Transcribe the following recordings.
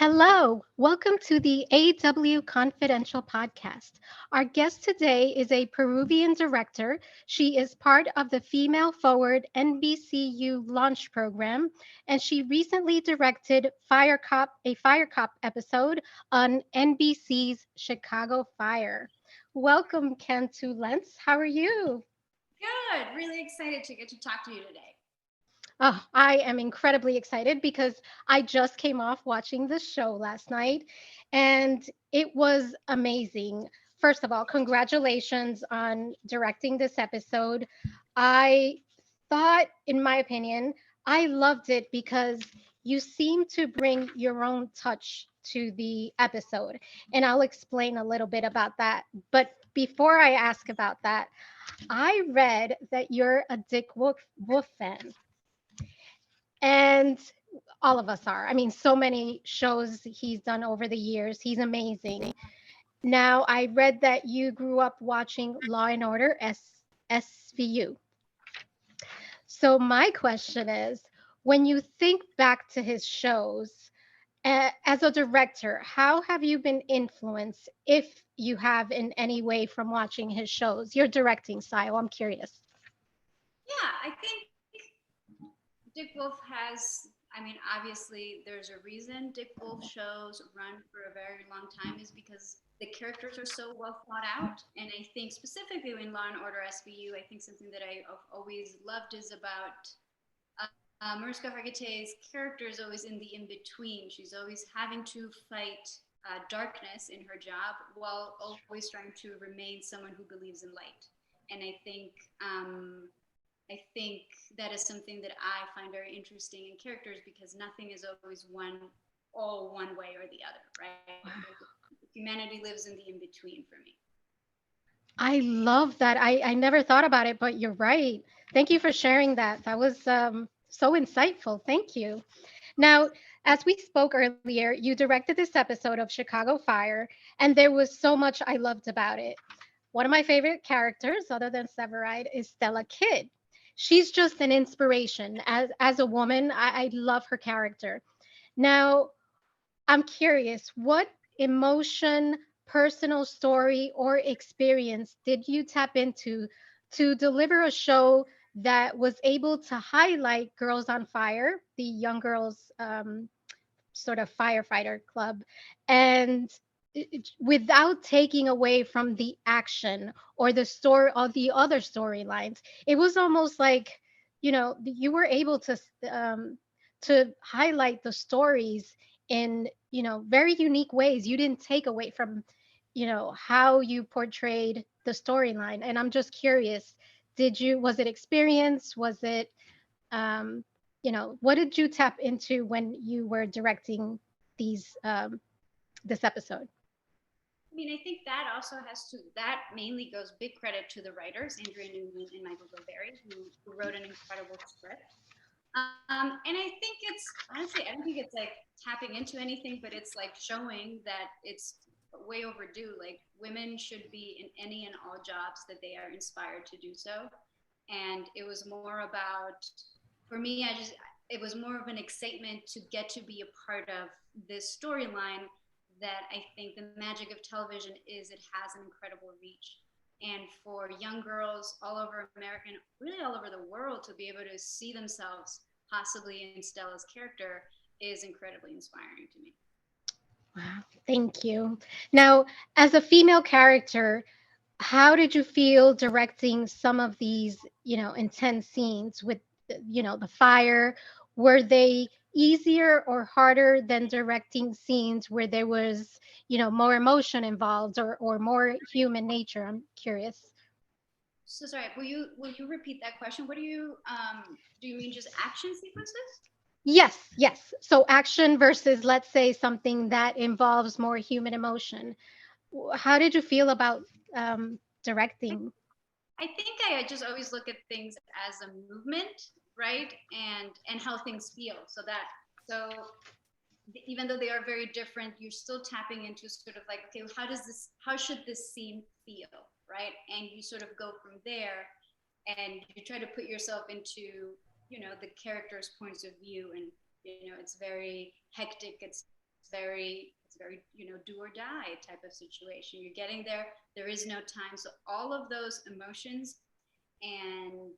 Hello, welcome to the AW Confidential podcast. Our guest today is a Peruvian director. She is part of the Female Forward NBCU launch program, and she recently directed a Fire Cop episode on NBC's Chicago Fire. Welcome, Kantu Lentz. How are you? Good. Really excited to get to talk to you today. Oh, I am incredibly excited because I just came off watching the show last night and it was amazing. First of all, congratulations on directing this episode. I thought, in my opinion, I loved it because you seem to bring your own touch to the episode. And I'll explain a little bit about that. But before I ask about that, I read that you're a Wolf fan. And all of us are. I mean, so many shows he's done over the years. He's amazing. Now, I read that you grew up watching Law and Order SVU. So, my question is when you think back to his shows, as a director, how have you been influenced, if you have in any way, from watching his shows? Your directing style, I'm curious. Yeah, I think Dick Wolf obviously there's a reason Dick Wolf shows run for a very long time is because the characters are so well thought out. And I think specifically in Law and Order SVU, I think something that I've always loved is about Mariska Hargitay's character is always in the in-between. She's always having to fight darkness in her job while always trying to remain someone who believes in light. And I think that is something that I find very interesting in characters because nothing is always all one way or the other, right? Humanity lives in the in between for me. I love that. I never thought about it, but you're right. Thank you for sharing that. That was so insightful. Thank you. Now, as we spoke earlier, you directed this episode of Chicago Fire, and there was so much I loved about it. One of my favorite characters, other than Severide, is Stella Kidd. She's just an inspiration. As a woman, I love her character. Now, I'm curious, what emotion, personal story, or experience did you tap into to deliver a show that was able to highlight Girls on Fire, the young girls sort of firefighter club, and without taking away from the action or the story or the other storylines? It was almost like, you were able to highlight the stories in, very unique ways. You didn't take away from, how you portrayed the storyline. And I'm just curious, was it experience? Was it, um, what did you tap into when you were directing these this episode? I think that mainly goes big credit to the writers, Andrea Newman and Michael Gilberry, who wrote an incredible script. And I think I don't think it's like tapping into anything, but it's like showing that it's way overdue. Like women should be in any and all jobs that they are inspired to do so. And it was more about, for me, it was more of an excitement to get to be a part of this storyline that I think the magic of television is it has an incredible reach. And for young girls all over America and really all over the world to be able to see themselves possibly in Stella's character is incredibly inspiring to me. Wow, thank you. Now, as a female character, how did you feel directing some of these, intense scenes with, the fire? Were they easier or harder than directing scenes where there was, more emotion involved, or more human nature? I'm curious. So sorry, will you repeat that question? What do you mean just action sequences? Yes, yes. So action versus, let's say, something that involves more human emotion. How did you feel about directing? I think I just always look at things as a movement, right? And how things feel. So even though they are very different, you're still tapping into sort of like, okay, how should this scene feel, right? And you sort of go from there, and you try to put yourself into the character's points of view, and it's very hectic, it's very it's very, do or die type of situation. You're getting there. There is no time. So all of those emotions and,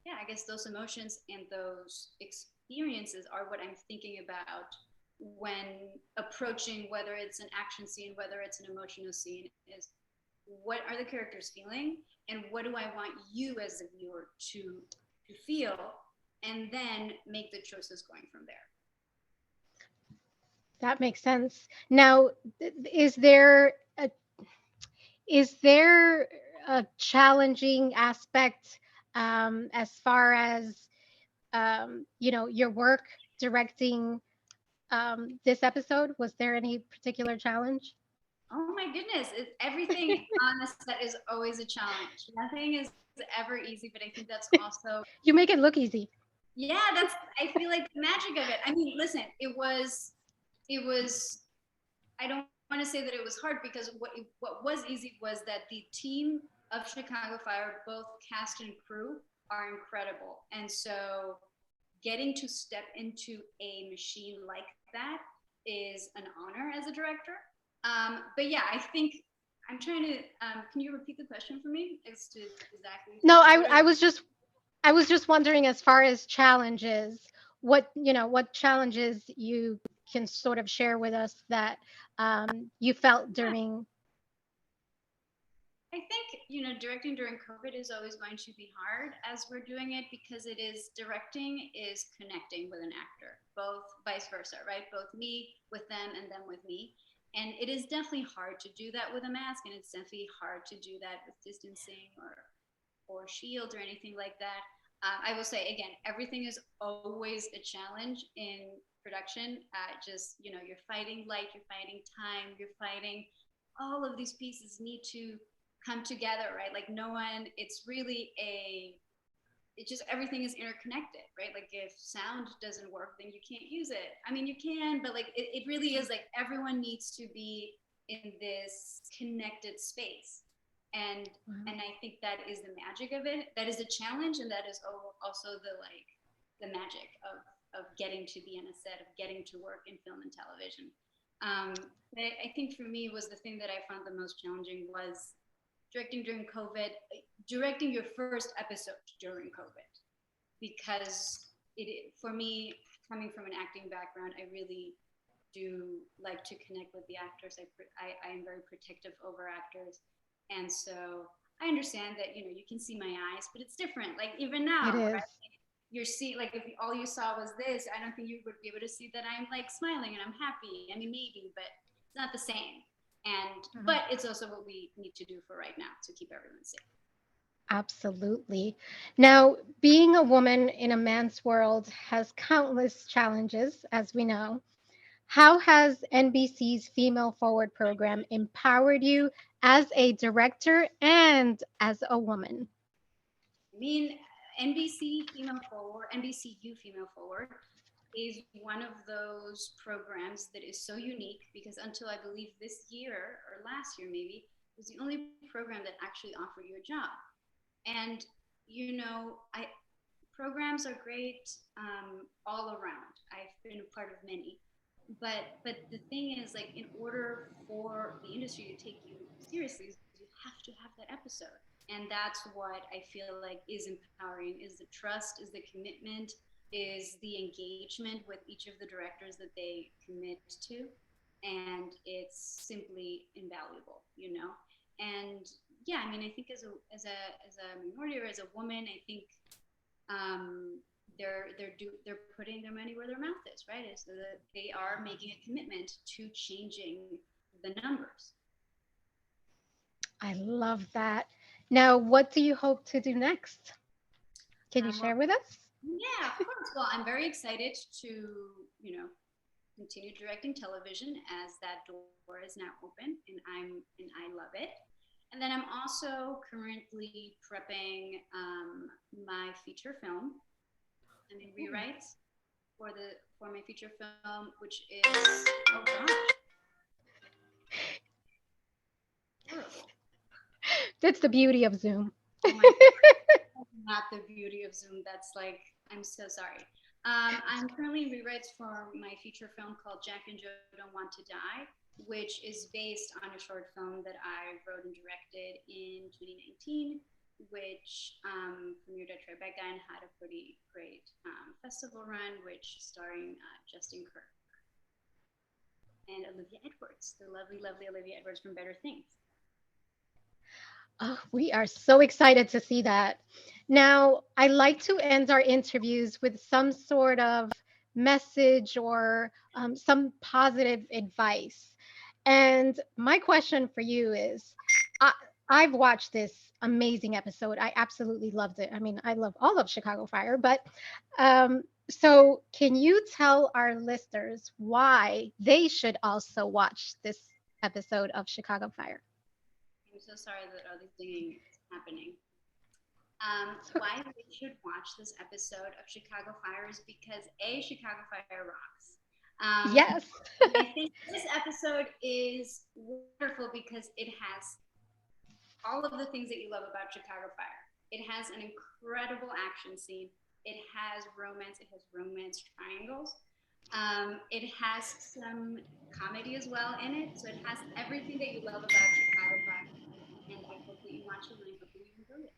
yeah, I guess those emotions and those experiences are what I'm thinking about when approaching, whether it's an action scene, whether it's an emotional scene, is what are the characters feeling and what do I want you as a viewer to feel, and then make the choices going from there. That makes sense. Now, is there a is there a challenging aspect as far as your work directing this episode? Was there any particular challenge? Oh my goodness, everything on the set is always a challenge. Nothing is ever easy, but I think that's also, You make it look easy. yeah, that's, I feel like the magic of it. I mean, listen, it was I don't want to say that it was hard, because what was easy was that the team of Chicago Fire, both cast and crew, are incredible. And so getting to step into a machine like that is an honor as a director. But yeah, I think I'm trying to. Can you repeat the question for me as to exactly? No, What I was just wondering, as far as challenges, what challenges you can sort of share with us that you felt during. I think, directing during COVID is always going to be hard as we're doing it, because directing is connecting with an actor, both vice versa, right? Both me with them and them with me. And it is definitely hard to do that with a mask, and it's definitely hard to do that with distancing or shield or anything like that. I will say again, everything is always a challenge in production. Just, you're fighting light, you're fighting time, you're fighting all of these pieces need to come together, right? Like no one, it's really it just, everything is interconnected, right? Like if sound doesn't work, then you can't use it. I mean, you can, but like it really is like everyone needs to be in this connected space. And Wow. and I think that is the magic of it. That is a challenge, and that is also the magic of getting to be on a set, of getting to work in film and television. I think for me was the thing that I found the most challenging was directing during COVID, directing your first episode during COVID, because for me, coming from an acting background, I really do like to connect with the actors. I am very protective over actors, and so I understand that you can see my eyes, but it's different. Like even It now, is. right? You're see like if all you saw was this, I don't think you would be able to see that I'm like smiling and I'm happy. I mean, maybe, but it's not the same. And Mhm. but it's also what we need to do for right now to keep everyone safe. Absolutely. Now, being a woman in a man's world has countless challenges, as we know. How has NBC's Female Forward program empowered you as a director and as a woman? I mean, NBCU Female Forward is one of those programs that is so unique, because until I believe this year or last year maybe, it was the only program that actually offered you a job. And I programs are great all around. I've been a part of many, but the thing is, like, in order for the industry to take you seriously, you have to have that episode, and that's what I feel like is empowering: is the trust, is the commitment, is the engagement with each of the directors that they commit to, and it's simply invaluable. And yeah, I mean, I think as a minority, or as a woman, I think um, they're putting their money where their mouth is, right? Is that they are making a commitment to changing the numbers. I love that. Now, what do you hope to do next? Can you Well, share with us? yeah, of course. Well, I'm very excited to you know continue directing television, as that door is now open, and I love it. And then I'm also currently prepping my feature film. I'm in rewrites for my feature film, which is, oh gosh, terrible. That's the beauty of Zoom. Oh my god, not the beauty of Zoom. That's like, I'm so sorry. I'm currently in rewrites for my feature film called Jack and Joe Don't Want to Die, which is based on a short film that I wrote and directed in 2019, which premiered at Tribeca and had a pretty great festival run, which starring Justin Kirk and Olivia Edwards, the lovely, lovely Olivia Edwards from Better Things. Oh, we are so excited to see that. Now, I like to end our interviews with some sort of message or some positive advice. And my question for you is I, I've watched this amazing episode. I absolutely loved it. I mean, I love all of Chicago Fire, but so can you tell our listeners why they should also watch this episode of Chicago Fire? I'm so sorry that all this dinging is happening. Why we should watch this episode of Chicago Fire is because Chicago Fire rocks. Yes. I think this episode is wonderful because it has all of the things that you love about Chicago Fire. It has an incredible action scene. It has romance. It has romance triangles. It has some comedy as well in it. So it has everything that you love about Chicago Fire. And I hope that you watch it and I hope that you enjoy it.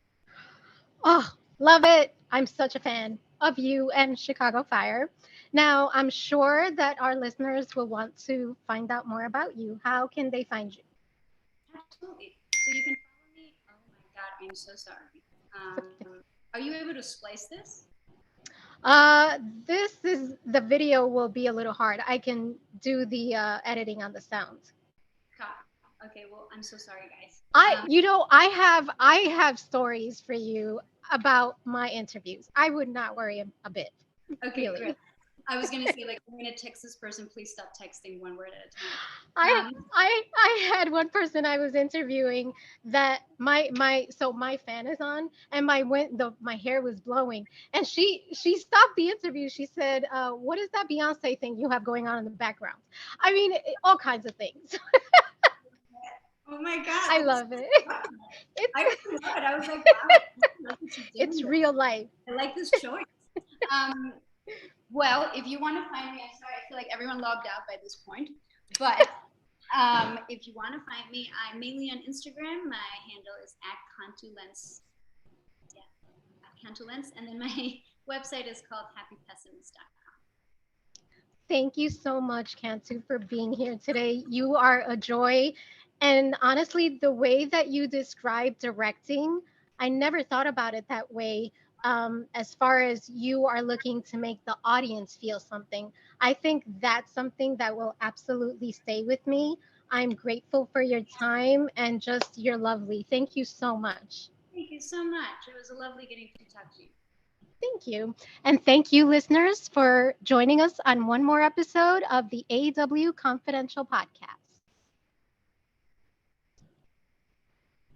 Oh, love it. I'm such a fan of you and Chicago Fire. Now, I'm sure that our listeners will want to find out more about you. How can they find you? Absolutely. So you can follow me. Oh my God, I'm so sorry. Are you able to splice this? Uh, this is the video will be a little hard. I can do the editing on the sound. Okay, well, I'm so sorry, guys. I have stories for you about my interviews. I would not worry a bit. Okay, Really. great. I was gonna say, like, I'm gonna text this person. Please stop texting one word at a I time. I had one person I was interviewing that my fan is on and my hair was blowing and she stopped the interview. She said, "What is that Beyonce thing you have going on in the background?" I mean, all kinds of things. Oh my God, I love it. I It's didn't know it. I was like, wow, I like what you're it's doing. real life. I like this choice. Um, well, if you want to find me, I'm sorry, I feel like everyone logged out by this point, but if you want to find me, I'm mainly on Instagram. My handle is at Kantu Lentz. Yeah, at Kantu Lentz, and then my website is called happypessimist.com. Thank you so much, Kantú, for being here today. You are a joy. And honestly, the way that you describe directing, I never thought about it that way. As far as you are looking to make the audience feel something, I think that's something that will absolutely stay with me. I'm grateful for your time and just you're lovely. Thank you so much. Thank you so much. It was lovely getting to talk to you. Thank you. And thank you, listeners, for joining us on one more episode of the AW Confidential Podcast.